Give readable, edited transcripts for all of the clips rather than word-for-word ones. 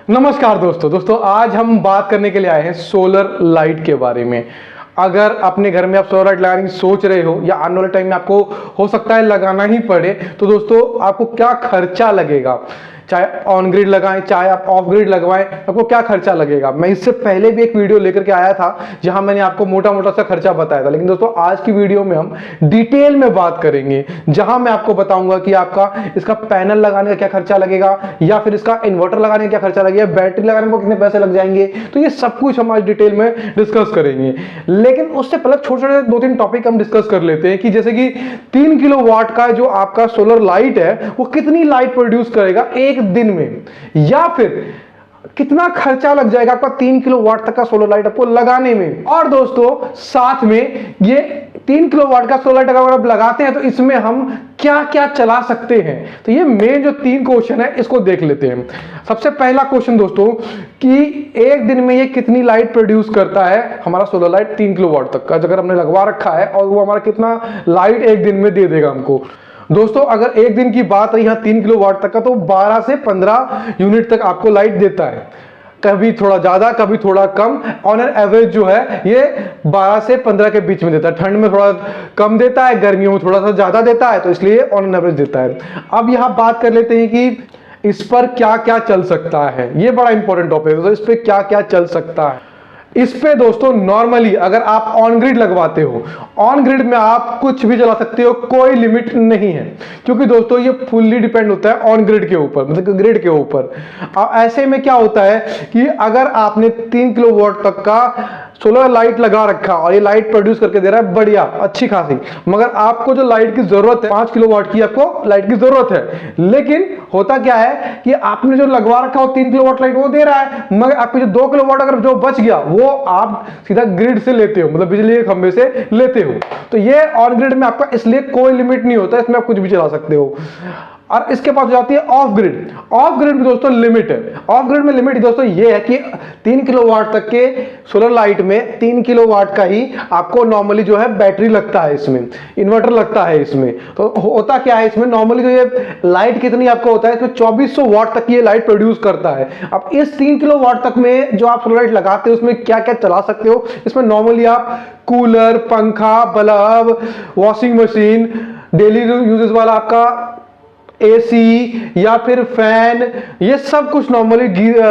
नमस्कार दोस्तों आज हम बात करने के लिए आए हैं सोलर लाइट के बारे में। अगर अपने घर में आप सोलर लाइट लगाने की सोच रहे हो या आने वाले टाइम में आपको हो सकता है लगाना ही पड़े, तो दोस्तों आपको क्या खर्चा लगेगा, चाहे ऑन ग्रिड लगाएं चाहे आप ऑफ ग्रिड लगवाएं, आपको क्या खर्चा लगेगा। मैं इससे पहले भी एक वीडियो लेकर के आया था जहां मैंने आपको मोटा मोटा सा खर्चा बताया था, लेकिन दोस्तों आज की वीडियो में हम डिटेल में बात करेंगे, जहां मैं आपको बताऊंगा कि आपका इसका पैनल लगाने का क्या खर्चा लगेगा, या फिर इसका इन्वर्टर लगाने का क्या खर्चा लगेगा, बैटरी लगाने को कितने पैसे लग जाएंगे। तो ये सब कुछ हम आज डिटेल में डिस्कस करेंगे। लेकिन उससे पहले छोटे छोटे 2-3 टॉपिक हम डिस्कस कर लेते हैं कि जैसे कि 3 किलो वाट का जो आपका सोलर लाइट है वो कितनी लाइट प्रोड्यूस करेगा एक दिन में, या फिर कितना खर्चा लग जाएगा आपका 3 किलो वाट तक का सोलर लाइट आपको लगाने में। और दोस्तों साथ में ये 3 किलो वाट का सोलर लाइट अगर आप लगाते हैं तो इसमें हम क्या क्या चला सकते हैं। तो ये मेन जो 3 क्वेश्चन है इसको देख लेते हैं। सबसे पहला क्वेश्चन दोस्तों कि एक दिन में ये कितनी लाइट प्रोड्यूस करता है हमारा सोलर लाइट 3 किलो वाट तक का, अगर हमने लगवा रखा है, और वो हमारा कितना लाइट एक दिन में दे देगा हमको। दोस्तों अगर एक दिन की बात रही यहाँ 3 किलो वाट तक का, तो 12 से 15 यूनिट तक आपको लाइट देता है, कभी थोड़ा ज्यादा कभी थोड़ा कम। ऑन एन एवरेज जो है ये 12 से 15 के बीच में देता है। ठंड में थोड़ा कम देता है, गर्मियों में थोड़ा सा ज्यादा देता है, तो इसलिए ऑन एन एवरेज देता है। अब यहाँ बात कर लेते हैं कि इस पर क्या क्या चल सकता है। ये बड़ा इंपॉर्टेंट टॉपिक है, तो इस पर क्या क्या चल सकता है। इस पे दोस्तों नॉर्मली अगर आप ऑन ग्रिड लगवाते हो, ऑन ग्रिड में आप कुछ भी चला सकते हो, कोई लिमिट नहीं है, क्योंकि दोस्तों ये फुल्ली डिपेंड होता है ऑन ग्रिड के ऊपर, मतलब ग्रिड के ऊपर। ऐसे में क्या होता है कि अगर आपने 3 किलो वाट तक का सोलर लाइट लगा रखा और ये लाइट प्रोड्यूस करके दे रहा है बढ़िया अच्छी खासी, मगर आपको जो लाइट की जरूरत है 5 किलो वाट की आपको लाइट की जरूरत है, लेकिन होता क्या है कि आपने जो लगवा रखा हो 3 किलो वाट लाइट वो दे रहा है, मगर आपको जो 2 किलो वाट अगर जो बच गया वो आप सीधा ग्रिड से लेते हो, मतलब बिजली के खंभे से लेते हो। तो ये ऑन ग्रिड में आपका इसलिए कोई लिमिट नहीं होता, इसमें आप कुछ भी चला सकते हो। और इसके पास जाती है ऑफ ग्रिड। ऑफ ग्रिड में दोस्तों लिमिट है। ऑफ ग्रिड में लिमिट दोस्तों ये है कि 3 किलो वाट तक के सोलर लाइट में 3 किलो वाट का ही आपको नॉर्मली जो है बैटरी लगता है, इसमें इन्वर्टर लगता है इसमें। तो होता क्या है इसमें नॉर्मली जो ये लाइट कितनी आपको होता है, इसमें 2400 वाट तक ये लाइट प्रोड्यूस करता है। अब इस 3 किलो वाट तक में जो आप सोलर लाइट लगाते हो उसमें क्या क्या चला सकते हो। इसमें नॉर्मली आप कूलर, पंखा, bulb, washing machine, daily uses वाला आपका एसी या फिर फैन, ये सब कुछ नॉर्मली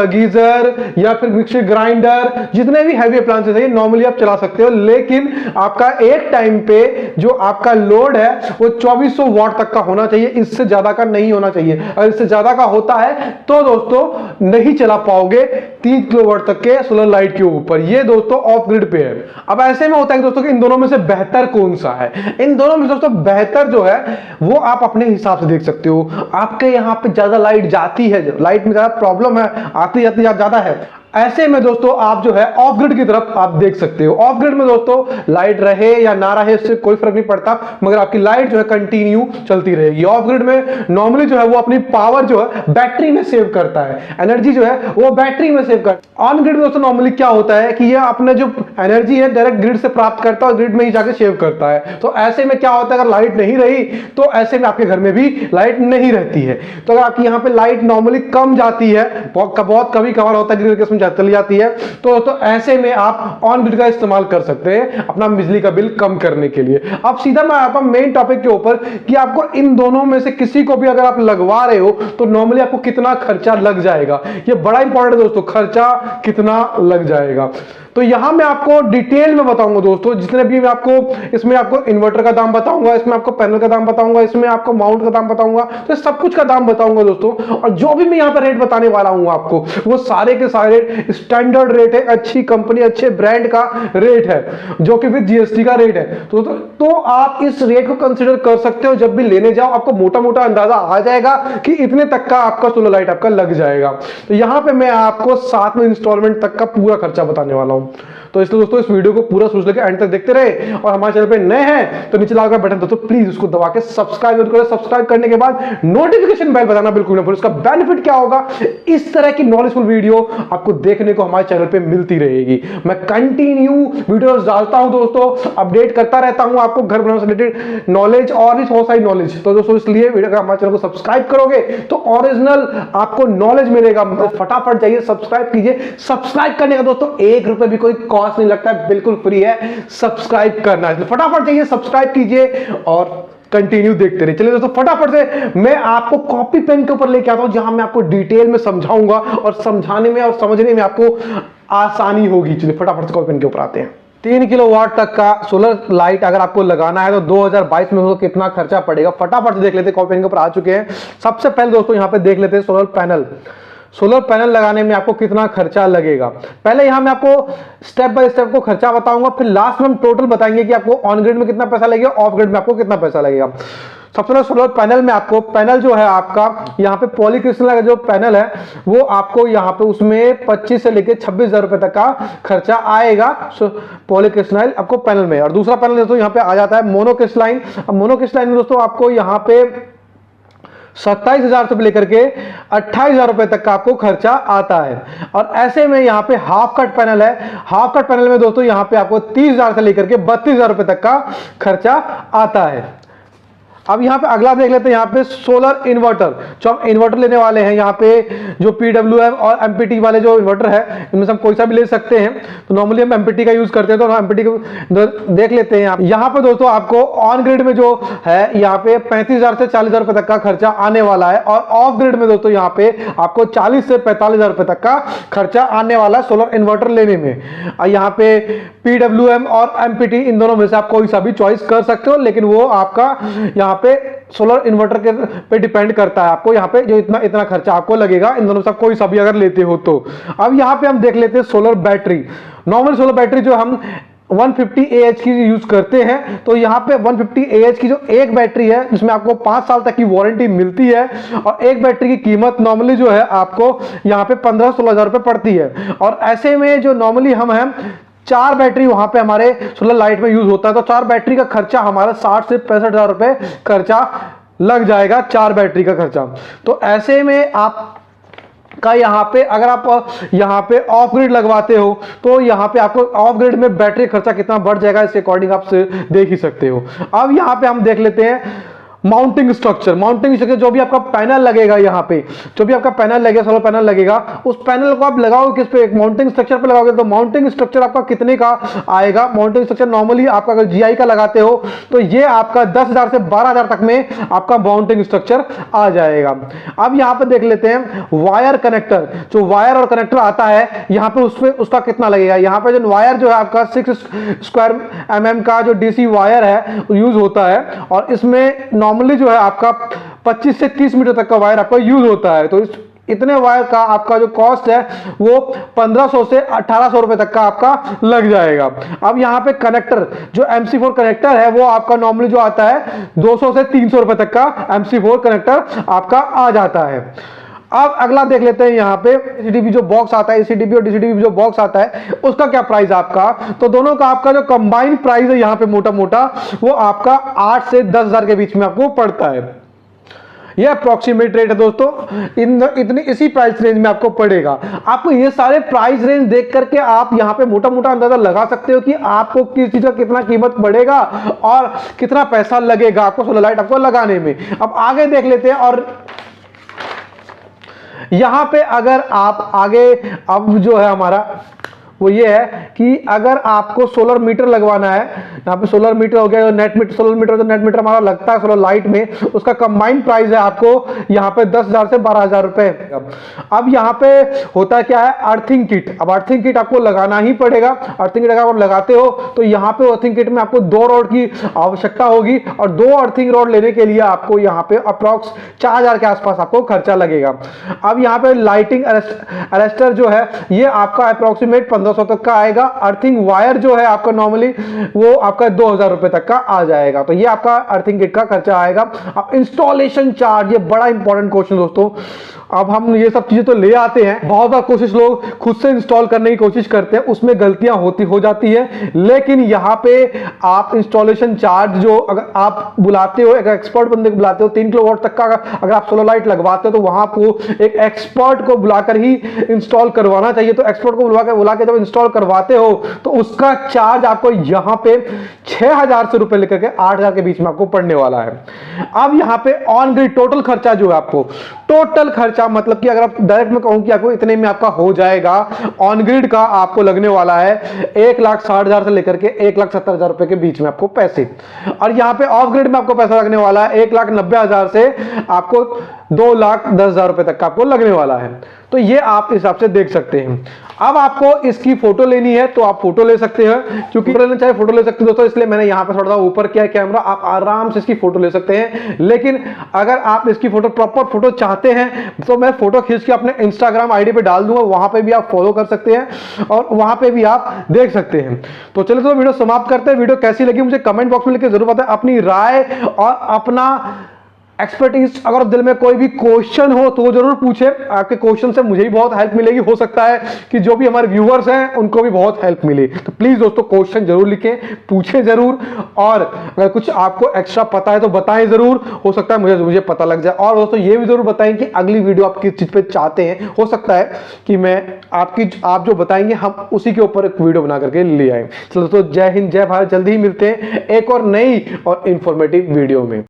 गीजर या फिर मिक्सर ग्राइंडर, जितने भी हैवी अप्लायंसेस है ये नॉर्मली आप चला सकते हो। लेकिन आपका एक टाइम पे जो आपका लोड है वो 2400 वाट तक का होना चाहिए, इससे ज्यादा का नहीं होना चाहिए। अगर इससे ज्यादा का होता है तो दोस्तों नहीं चला पाओगे 3 किलो वाट तक के सोलर लाइट के ऊपर। ये दोस्तों ऑफ ग्रिड पे है। अब ऐसे में होता है दोस्तों कि इन दोनों में से बेहतर कौन सा है। इन दोनों में दोस्तों बेहतर जो है वो आप अपने हिसाब से देख सकते हो। आपके यहां पे ज्यादा लाइट जाती है, लाइट में ज्यादा प्रॉब्लम है, आती जाती ज्यादा है, ऐसे में दोस्तों आप जो है ऑफ ग्रिड की तरफ आप देख सकते हो। ऑफ ग्रिड में दोस्तों लाइट रहे या ना रहे इससे कोई फर्क नहीं पड़ता, मगर आपकी लाइट जो है कंटिन्यू चलती रहेगी। ऑफ ग्रिड में नॉर्मली जो है वो अपनी पावर जो है बैटरी में सेव करता है, एनर्जी जो है वो बैटरी में सेव करता है। ऑन ग्रिड में दोस्तों नॉर्मली क्या होता है कि ये अपने जो एनर्जी है डायरेक्ट ग्रिड से प्राप्त करता है और ग्रिड में ही जाके सेव करता है। तो ऐसे में क्या होता है अगर लाइट नहीं रही तो ऐसे में आपके घर में भी लाइट नहीं रहती है। तो अगर आपकी यहाँ पे लाइट नॉर्मली कम जाती है, बहुत कभी कभार होता है ग्रिड के चली जाती है, तो ऐसे में आप ऑन ग्रिड का इस्तेमाल कर सकते हैं अपना बिजली का बिल कम करने के लिए। अब सीधा मैं आता हूं मेन टॉपिक के ऊपर कि आपको इन दोनों में से किसी को भी अगर आप लगवा रहे हो तो नॉर्मली आपको कितना खर्चा लग जाएगा। ये बड़ा इंपॉर्टेंट है दोस्तों, खर्चा कितना लग जाएगा। तो यहां मैं आपको डिटेल में बताऊंगा दोस्तों, जितने भी मैं आपको इसमें आपको इन्वर्टर का दाम बताऊंगा, इसमें आपको पैनल का दाम बताऊंगा, इसमें आपको माउंट का दाम बताऊंगा, तो सब कुछ का दाम बताऊंगा दोस्तों। और जो भी मैं यहां पर रेट बताने वाला हूं आपको वो सारे के सारे स्टैंडर्ड रेट है, अच्छी कंपनी अच्छे ब्रांड का रेट है, जो कि विद जीएसटी का रेट है। तो आप इस रेट को कंसीडर कर सकते हो जब भी लेने जाओ, आपको मोटा मोटा अंदाजा आ जाएगा कि इतने तक का आपका सोलर लाइट आपका लग जाएगा। तो यहां पे मैं आपको 7 इंस्टॉलमेंट तक का पूरा खर्चा बताने वाला हूं। तो इसलिए दोस्तों इस वीडियो को पूरा सोच लेकर एंड तक देखते रहे, और हमारे चैनल पे नए हैं तो नीचे लाल का बटन दोस्तों प्लीज उसको दबा के सब्सक्राइब करो। सब्सक्राइब करने के बाद नोटिफिकेशन बेल बजाना बिल्कुल ना भूलें। उसका बेनिफिट क्या होगा, इस तरह की नॉलेजफुल वीडियो आपको देखने को हमारे चैनल पे मिलती रहेगी। मैं कंटिन्यू वीडियोस डालता हूं दोस्तों, अपडेट करता रहता हूं आपको घर बनाने से रिलेटेड नॉलेज और भी बहुत सारी नॉलेज। तो दोस्तों इसलिए वीडियो का हमारे चैनल को सब्सक्राइब करोगे तो ओरिजिनल आपको नॉलेज मिलेगा। तो फटाफट जाइए सब्सक्राइब कीजिए। सब्सक्राइब करने का दोस्तों 1 रुपए भी कोई कॉस्ट नहीं लगता है, बिल्कुल फ्री है सब्सक्राइब करना। इसलिए फटाफट जाइए सब्सक्राइब कीजिए और कंटिन्यू देखते रहिए। चलिए दोस्तों फटाफट से मैं आपको कॉपी पेन के ऊपर लेके आता हूं, जहां मैं आपको डिटेल में समझाऊंगा और समझाने में और समझने में आपको आसानी होगी। चलिए फटाफट से कॉपी पेन के ऊपर आते हैं। 3 किलोवाट तक का सोलर लाइट अगर आपको लगाना है तो 2022 में कितना खर्चा पड़ेगा, फटाफट से देख लेते हैं। कॉपी पेन के ऊपर आ चुके हैं। सबसे पहले दोस्तों यहां पे देख लेते हैं सोलर पैनल। सोलर पैनल लगाने में आपको कितना खर्चा लगेगा। पहले यहां मैं आपको स्टेप बाय स्टेप को खर्चा बताऊंगा, फिर लास्ट में हम टोटल बताएंगे कि आपको ऑन ग्रिड में कितना पैसा लगेगा, ऑफ ग्रिड में आपको कितना पैसा लगेगा। सबसे पहले सोलर पैनल में आपको पैनल जो है आपका यहाँ पे पॉलीक्रिस्टल का जो पैनल है वो आपको यहाँ पे उसमें 25 से लेकर 26,000 रुपए तक का खर्चा आएगा पॉलीक्रिस्टलाइन आपको पैनल में। और दूसरा पैनल दोस्तों यहाँ पे आ जाता है मोनोक्रिस्टलाइन। अब मोनोक्रिस्टलाइन में दोस्तों आपको यहाँ पे 27,000 से लेकर के 28,000 रुपए तक का आपको खर्चा आता है। और ऐसे में यहाँ पे हाफ कट पैनल है। हाफ कट पैनल में दोस्तों यहाँ पे आपको 30,000 से लेकर के 32,000 रुपए तक का खर्चा आता है। अब यहाँ पे अगला देख लेते हैं। यहाँ पे सोलर इन्वर्टर, जो हम इन्वर्टर लेने वाले हैं, यहाँ पे जो PWM और MPT वाले जो इन्वर्टर है इनमें से हम कोई सा भी ले सकते हैं। तो नॉर्मली हम MPT का यूज करते हैं, तो हम MPT को देख लेते हैं। यहाँ पे दोस्तों आपको ऑन ग्रिड में जो है यहाँ पे 35,000 से 40,000 रुपए तक का खर्चा आने वाला है, और ऑफ ग्रिड में दोस्तों यहाँ पे आपको 40 से 45,000 रुपए तक का खर्चा आने वाला है सोलर इन्वर्टर लेने में। यहाँ पे PWM और MPT इन दोनों में से आप कोई सा भी चॉइस कर सकते हो, लेकिन वो आपका यहाँ पे सोलर इन्वर्टर के पे डिपेंड करता है। आपको यहाँ पे जो इतना खर्चा आपको लगेगा इन दोनों से कोई सा भी अगर लेते हो तो। अब यहाँ पे हम देख लेते हैं solar battery. Normal solar battery जो हम 150 AH की यूज करते हैं, तो यहाँ पे 150 AH की जो एक बैटरी है जिसमें आपको 5 साल तक की वारंटी मिलती है, और एक बैटरी की कीमत नॉर्मली जो है आपको यहाँ पे 15-16 हजार रुपए पड़ती है। और ऐसे में जो नॉर्मली हम हैं 4 बैटरी वहां पे हमारे सोलर लाइट में यूज होता है, तो 4 बैटरी का खर्चा हमारा 60 से 65 हजार रुपए खर्चा लग जाएगा, 4 बैटरी का खर्चा। तो ऐसे में आप का यहाँ पे अगर आप यहाँ पे ऑफ ग्रिड लगवाते हो तो यहाँ पे आपको ऑफ ग्रिड में बैटरी खर्चा कितना बढ़ जाएगा, इसके अकॉर्डिंग आप देख ही सकते हो। अब यहाँ पे हम देख लेते हैं माउंटिंग स्ट्रक्चर। माउंटिंग स्ट्रक्चर जो भी आपका पैनल लगेगा, यहाँ पे जो भी आपका पैनल लगेगा, सोलर पैनल लगेगा, उस पैनल को आप लगाओगे किस पे, एक माउंटिंग स्ट्रक्चर पे लगाओगे। तो माउंटिंग स्ट्रक्चर आपका कितने का आएगा। माउंटिंग स्ट्रक्चर नॉर्मली आपका अगर GI का लगाते हो तो ये आपका 10,000 से 12,000 तक में आपका माउंटिंग स्ट्रक्चर आ जाएगा। अब यहाँ पे देख लेते हैं वायर कनेक्टर। जो वायर और कनेक्टर आता है यहाँ पे उसका कितना लगेगा। यहाँ पे जो वायर जो है आपका 6 स्क्वायर mm का जो DC वायर है यूज होता है, और इसमें नॉर्मली जो है आपका 25 से 30 मीटर तक का वायर आपका यूज होता है। तो इतने वायर का आपका जो कॉस्ट है वो 1500 से 1800 रुपए तक का आपका लग जाएगा। अब यहाँ पे कनेक्टर जो MC4 कनेक्टर है वो आपका नॉर्मली जो आता है 200 से 300 रुपए तक का MC4 कनेक्टर आपका आ जाता है। अब अगला देख लेते हैं यहाँ पे CCTV जो बॉक्स आता है, CCTV और DCTV जो बॉक्स आता है उसका क्या प्राइस आपका। तो दोनों का आपका जो कंबाइंड प्राइस है यहाँ पे मोटा मोटा वो आपका 8 से 10 हजार के बीच में आपको पड़ता है। ये अप्रोक्सीमेट रेट है दोस्तों, इतनी इसी प्राइस रेंज में आपको पड़ेगा। आपको ये सारे प्राइस रेंज देख करके आप यहाँ पे मोटा मोटा अंदाजा लगा सकते हो कि आपको किस चीज का कितना कीमत पड़ेगा और कितना पैसा लगेगा आपको सोलर लाइट आपको लगाने में। अब आगे देख लेते हैं, और यहां पे अगर आप आगे अब जो है हमारा वो ये है कि अगर आपको सोलर मीटर लगवाना है, यहाँ पे सोलर मीटर हो गया, नेट मीटर, सोलर मीटर जो नेट मीटर हमारा लगता है सोलर लाइट में, उसका कंबाइंड प्राइस है आपको यहाँ पे 10,000 से 12,000 रुपए। अब यहाँ पे होता क्या है, अर्थिंग किट। अब अर्थिंग किट आपको लगाना ही पड़ेगा। अर्थिंग किट अगर आप लगाते हो तो यहाँ पे अर्थिंग किट में आपको 2 रॉड की आवश्यकता होगी, और 2 अर्थिंग रॉड लेने के लिए आपको यहाँ पे अप्रॉक्स 4,000 के आसपास आपको खर्चा लगेगा। अब यहाँ पे लाइटिंग अरेस्टर जो है ये आपका अप्रोक्सीमेट 1500 तक का आएगा। अर्थिंग वायर जो है आपका नॉर्मली वो आपका 2,000 रुपए तक का आ जाएगा। तो ये आपका अर्थिंग किट का खर्चा आएगा। अब इंस्टॉलेशन चार्ज, ये बड़ा इंपॉर्टेंट क्वेश्चन दोस्तों। अब हम ये सब चीजें तो ले आते हैं, बहुत बार कोशिश लोग खुद से इंस्टॉल करने की कोशिश करते हैं, उसमें गलतियां हो जाती है। लेकिन यहाँ पे आप इंस्टॉलेशन चार्ज जो अगर आप बुलाते हो, एक एक्सपर्ट बंदे को बुलाते हो 3 किलोवाट तक का अगर आप सोलर लाइट लगवाते हो, तो वहां आपको एक एक्सपर्ट को बुलाकर ही इंस्टॉल करवाना चाहिए। तो एक्सपर्ट को बुला के जब इंस्टॉल करवाते हो तो उसका चार्ज आपको यहाँ पे 6,000 से रुपए लेकर के 8,000 के बीच में आपको पड़ने वाला है। अब यहाँ पे ऑन ग्रिड टोटल खर्चा जो है, आपको टोटल खर्चा मतलब कि अगर आप डायरेक्ट में कहूं कि आपको इतने में आपका हो जाएगा, ऑन ग्रिड का आपको लगने वाला है 1,60,000 से लेकर के 1,70,000 रुपए के बीच में आपको पैसे। और यहाँ पे ऑफ ग्रिड में आपको पैसा लगने वाला है 1,90,000 से आपको 2,10,000 रुपए तक का आपको लगने वाला है। तो ये आप इस हिसाब से देख सकते हैं। अब आपको इसकी फोटो लेनी है तो आप फोटो ले सकते हैं, क्योंकि चाहे फोटो ले सकते हैं दोस्तों, इसलिए मैंने यहाँ पे थोड़ा सा ऊपर किया कैमरा, आप आराम से इसकी फोटो ले सकते हैं। लेकिन अगर आप इसकी फोटो प्रॉपर फोटो चाहते हैं तो मैं फोटो खींच के अपने इंस्टाग्राम आईडी पे डाल दूंगा, वहां पे भी आप फॉलो कर सकते हैं और वहां पे भी आप देख सकते हैं। तो चलिए तो वीडियो समाप्त करते हैं। वीडियो कैसी लगी मुझे कमेंट बॉक्स में लिख के जरूर बताएं अपनी राय और अपना एक्सपर्टीज। अगर दिल में कोई भी क्वेश्चन हो तो वो जरूर पूछे, आपके क्वेश्चन से मुझे भी बहुत हेल्प मिलेगी, हो सकता है कि जो भी हमारे व्यूअर्स हैं उनको भी बहुत हेल्प मिले। तो प्लीज दोस्तों क्वेश्चन जरूर लिखें, पूछें जरूर, और अगर कुछ आपको एक्स्ट्रा पता है तो बताएं जरूर, हो सकता है मुझे पता लग जाए। और दोस्तों ये भी जरूर बताएं कि अगली वीडियो आप किस चीज पे चाहते हैं, हो सकता है कि मैं आप जो बताएंगे हम उसी के ऊपर एक वीडियो बना करके ले आए। चलो दोस्तों, जय हिंद जय भारत, जल्दी ही मिलते हैं एक और नई और इंफॉर्मेटिव वीडियो में।